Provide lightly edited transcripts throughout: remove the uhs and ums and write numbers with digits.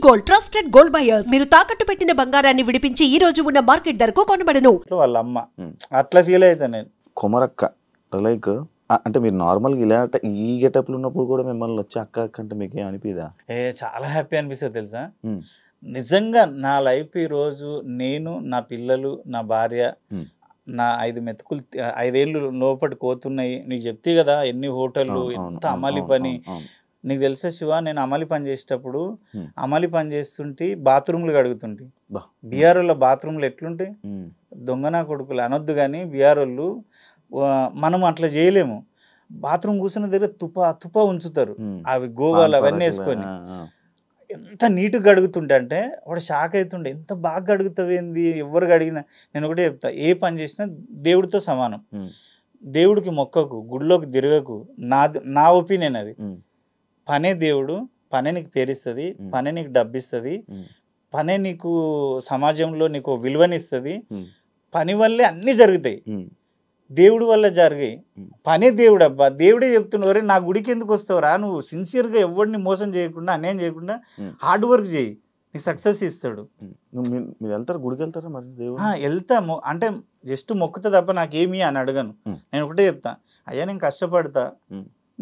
Gold trusted gold buyers. మీరు తాకట్టు పెట్టిన బంగారాన్ని విడిపించి ఈ రోజు ఉన్న మార్కెట్ ధరకు కొనబడను. వాళ్ళ అమ్మ అట్లా ఫీల్ అవుతా నేను. కొమరక్క లైక్ అంటే మీరు నార్మల్గా ఇలా ఈ గెటప్లు ఉన్నప్పుడు కూడా మిమ్మల్ని వచ్చి అక్క అక్క అంటే మీకు ఏం అనిపిదా? చాలా హ్యాపీ అనిపిస్తుంది తెలుసా. నిజంగా నా లైఫ్ ఈరోజు నేను, నా పిల్లలు, నా భార్య, నా 5 మెతుకులు 5 ఏళ్ళు లోపలికి పోతున్నాయి. నీకు చెప్తే కదా ఎన్ని హోటళ్ళు, ఎంత అమలి పని. నీకు తెలుసా శివ, నేను అమలి పని చేసేటప్పుడు అమలి పని చేస్తుంటే బాత్రూమ్లు కడుగుతుంటే బీఆర్ఓల బాత్రూమ్లు ఎట్లుంటాయి, దొంగనా కొడుకులు అనొద్దు కానీ బీఆర్ఓళ్ళు మనం అట్లా చేయలేము. బాత్రూమ్ కూర్చున్న దగ్గర తుప ఉంచుతారు, అవి గోవాలు అవన్నీ వేసుకొని ఎంత నీట్గా గడుగుతుంటే అంటే వాడు షాక్ అవుతుండే, ఎంత బాగా గడుగుతావేంది, ఎవరు గడిగినా. నేను ఒకటే చెప్తా, ఏ పని చేసినా దేవుడితో సమానం. దేవుడికి మొక్కకు, గుడిలోకి తిరగకు. నా ఒపీనియన్ అది. పనే దేవుడు, పనే నీకు పేరిస్తుంది, పనే నీకు డబ్బిస్తుంది, పనే నీకు సమాజంలో నీకు విలువనిస్తుంది. పని వల్లే అన్నీ జరుగుతాయి, దేవుడి వల్ల జరిగాయి. పనే దేవుడు. అబ్బా దేవుడే చెప్తున్నవరే, నా గుడికి ఎందుకు వస్తావురా, నువ్వు సిన్సియర్గా ఎవరిని మోసం చేయకుండా, అన్యాయం చేయకుండా హార్డ్ వర్క్ చేయి, నీకు సక్సెస్ ఇస్తాడు. మీరు వెళ్తారు, గుడికి వెళ్తారా? మరి దేవుడు వెళ్తాము అంటే జస్ట్ మొక్కుతా తప్ప నాకేమి అని అడగను. నేను ఒకటే చెప్తా, అయ్యా నేను కష్టపడతా,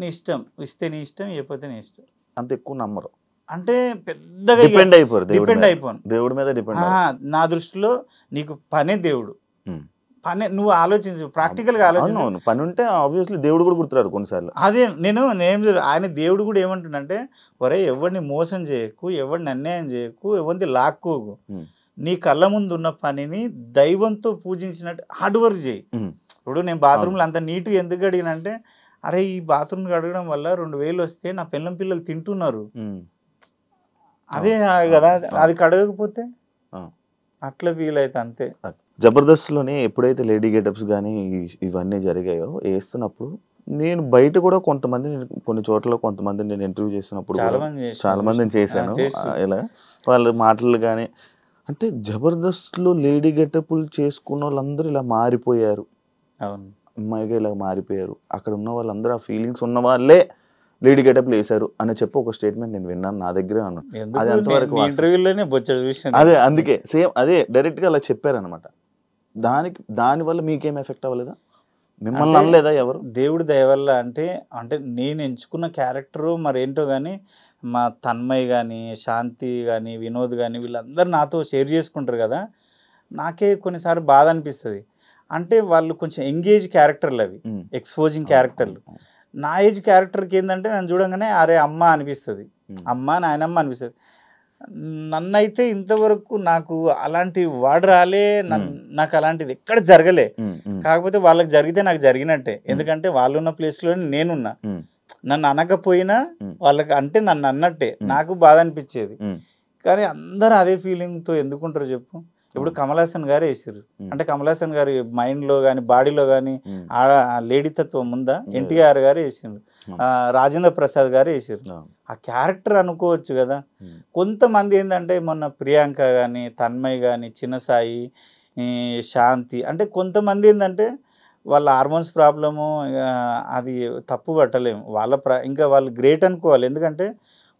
నీ ఇష్టం, ఇస్తే నీ ఇష్టం, ఇవ్వకపోతే నీ ఇష్టం. అంత ఎక్కువ నమ్మరు అంటే పెద్దగా డిపెండ్ అయిపోరు, దేవుడి మీద డిపెండ్. నా దృష్టిలో నీకు పనే దేవుడు. పని నువ్వు ఆలోచించు, ప్రాక్టికల్గా ఆలోచించు. పని ఉంటే ఆబ్వియస్లీ దేవుడు కూడా గుర్తురాడు కొన్నిసార్లు. అదే ఆయన దేవుడు కూడా ఏమంటుండంటే, ఒరే ఎవరిని మోసం చేయకు, ఎవరిని అన్యాయం చేయకు, ఎవరిని లాక్కోకు, నీ కళ్ళ ముందు ఉన్న పనిని దైవంతో పూజించినట్టు హార్డ్ వర్క్ చేయి. ఇప్పుడు నేను బాత్రూమ్లో అంత నీట్గా ఎందుకు అడిగినంటే, అరే ఈ బాత్రూమ్ కడగడం వల్ల 2000 వస్తే నా పిల్లలు తింటున్నారు, అదే కదా. అది కడగకపోతే అట్లా ఫీల్ అయితే అంతే. జబర్దస్త్లోనే ఎప్పుడైతే లేడీ గెటప్స్ కానీ ఇవన్నీ జరిగాయో వేస్తున్నప్పుడు నేను బయట కూడా కొన్ని చోట్ల కొంతమంది నేను ఇంటర్వ్యూ చేసినప్పుడు చాలా మందిని చేశాను. ఇలా వాళ్ళ మాటలు కానీ అంటే జబర్దస్త్లో లేడీ గెటప్లు చేసుకున్న వాళ్ళందరూ ఇలా మారిపోయారు, అమ్మాయిగా ఇలా మారిపోయారు, అక్కడ ఉన్న వాళ్ళందరూ ఆ ఫీలింగ్స్ ఉన్న వాళ్ళే లేడీ గెటప్లు వేశారు అని చెప్పి ఒక స్టేట్మెంట్ నేను విన్నాను, నా దగ్గరే అన్నాను. అది అంతవరకు అదే, అందుకే సేమ్ అదే డైరెక్ట్గా అలా చెప్పారనమాట. దానివల్ల మీకేం ఎఫెక్ట్ అవ్వలేదా? మిమ్మల్ని అనలేదా ఎవరు? దేవుడి దయ వల్ల అంటే నేను ఎంచుకున్న క్యారెక్టరు మరేంటో కానీ, మా తన్మయ్ కానీ, శాంతి కానీ, వినోద్ కానీ వీళ్ళందరూ నాతో షేర్ చేసుకుంటారు కదా, నాకే కొన్నిసార్లు బాధ అనిపిస్తుంది. అంటే వాళ్ళు కొంచెం ఎంగేజ్ క్యారెక్టర్లు, అవి ఎక్స్పోజింగ్ క్యారెక్టర్లు. నా ఏజ్ క్యారెక్టర్కి ఏంటంటే నన్ను చూడంగానే అరే అమ్మ అనిపిస్తుంది, అమ్మ నాయనమ్మ అనిపిస్తుంది. నన్నైతే ఇంతవరకు నాకు అలాంటి వాడు రాలే, నాకు అలాంటిది ఎక్కడ జరగలే. కాకపోతే వాళ్ళకి జరిగితే నాకు జరిగినట్టే, ఎందుకంటే వాళ్ళు ఉన్న ప్లేస్లోనే నేనున్నా. నన్ను అనకపోయినా వాళ్ళకి అంటే నన్ను అన్నట్టే, నాకు బాధ అనిపించేది. కానీ అందరూ అదే ఫీలింగ్తో ఎందుకుంటారు చెప్పు. ఇప్పుడు కమల్ హాసన్ గారు వేసారు అంటే కమల్ హాసన్ గారి మైండ్లో కానీ బాడీలో కానీ లేడీతత్వం ఉందా? ఎన్టీఆర్ గారు వేసారు, రాజేంద్ర ప్రసాద్ గారు వేసారు. ఆ క్యారెక్టర్ అనుకోవచ్చు కదా. కొంతమంది ఏంటంటే మొన్న ప్రియాంక కానీ, తన్మయ్ కానీ, చిన్నసాయి, శాంతి, అంటే కొంతమంది ఏంటంటే వాళ్ళ హార్మోన్స్ ప్రాబ్లము, అది తప్పు పట్టలేము. ఇంకా వాళ్ళు గ్రేట్ అనుకోవాలి, ఎందుకంటే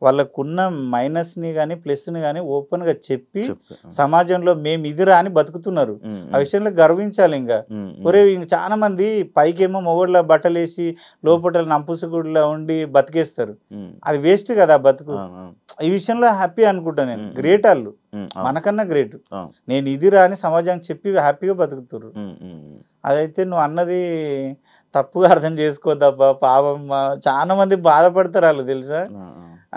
వాళ్ళకున్న మైనస్ని కానీ ప్లస్ని కానీ ఓపెన్గా చెప్పి సమాజంలో మేము ఇదిరా అని బతుకుతున్నారు. ఆ విషయంలో గర్వించాలి. ఇంకా ఒరే చాలా మంది పైకేమో మొగోళ్ళ బట్టలేసి లోపల నంపుసుగుడిలా ఉండి బతికేస్తారు, అది వేస్ట్ కదా బతుకు. ఈ విషయంలో హ్యాపీ అనుకుంటా నేను. గ్రేట్ వాళ్ళు, మనకన్నా గ్రేట్. నేను ఇదిరా అని సమాజానికి చెప్పి హ్యాపీగా బతుకుతారు. అదైతే నువ్వు అన్నది తప్పుగా అర్థం చేసుకోద్దబ్బా, పాపం చాలా మంది బాధపడతారు వాళ్ళు, తెలుసా.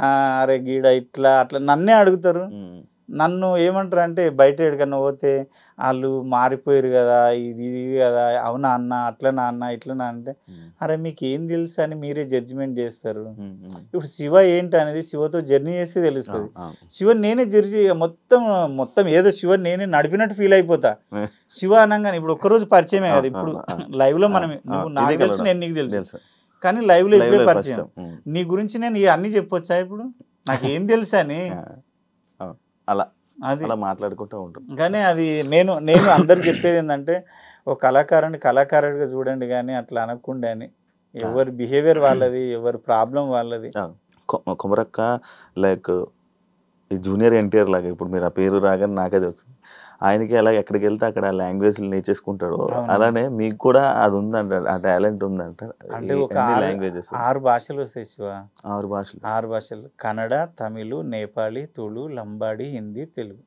అరే గీడ ఇట్లా అట్లా నన్నే అడుగుతారు. నన్ను ఏమంటారు అంటే బయట ఎక్కడికన్నా పోతే వాళ్ళు మారిపోయారు కదా, ఇది కదా, అవునా అన్న, అట్లనా అన్న, ఇట్లనా అంటే అరే మీకు ఏం తెలుసు అని మీరే జడ్జిమెంట్ చేస్తారు. ఇప్పుడు శివ ఏంటి అనేది శివతో జర్నీ చేస్తే తెలుస్తుంది. శివ నేనే జర్నీ మొత్తం ఏదో శివ నేనే నడిపినట్టు ఫీల్ అయిపోతా. శివ అనగానే ఇప్పుడు ఒక్కరోజు పరిచయమే కదా, ఇప్పుడు లైవ్ లో మనం, నువ్వు నాకు తెలుసు, నేను నీకు తెలుసు, కానీ లైవ్ లో ఇప్పుడే పరిచయం. నీ గురించి నేను అన్ని చెప్పొచ్చా ఇప్పుడు, నాకేం తెలుసు అని అలా అది మాట్లాడుకుంటూ ఉంటాం. కానీ అది నేను అందరు చెప్పేది ఏంటంటే, ఒక కళాకారుడిగా చూడండి కానీ అట్లా అనకుండా అని. ఎవరి బిహేవియర్ వాళ్ళది, ఎవరి ప్రాబ్లం వాళ్ళది. కొమరక్క లైక్ ఈ జూనియర్ ఎన్టీఆర్ లాగా ఇప్పుడు మీరు ఆ పేరు రాగానే నాకదే వచ్చింది. ఆయనకి ఎలా ఎక్కడికి వెళ్తే అక్కడ ఆ లాంగ్వేజ్ నేర్చేసుకుంటాడు, అలానే మీకు కూడా అది ఉందంట, ఆ టాలెంట్ ఉందంట. అంటే ఒక లాంగ్వేజెస్ 6 భాషలు వస్తాయి శివ. 6 భాషలు: కన్నడ, తమిళ్, నేపాళీ, తుళు, లంబాడి, హిందీ, తెలుగు.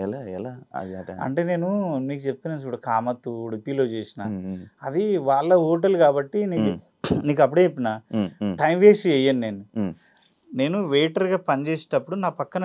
ఎలా ఎలా అది అంటే నేను నీకు చెప్పిన చూడు, కామత్తు ఉడిపిలో చేసిన, అది వాళ్ళ హోటల్ కాబట్టి నీకు అప్పుడే చెప్పిన, టైం వేస్ట్ చెయ్యను నేను. నేను వెయిటర్గా పనిచేసేటప్పుడు నా పక్కన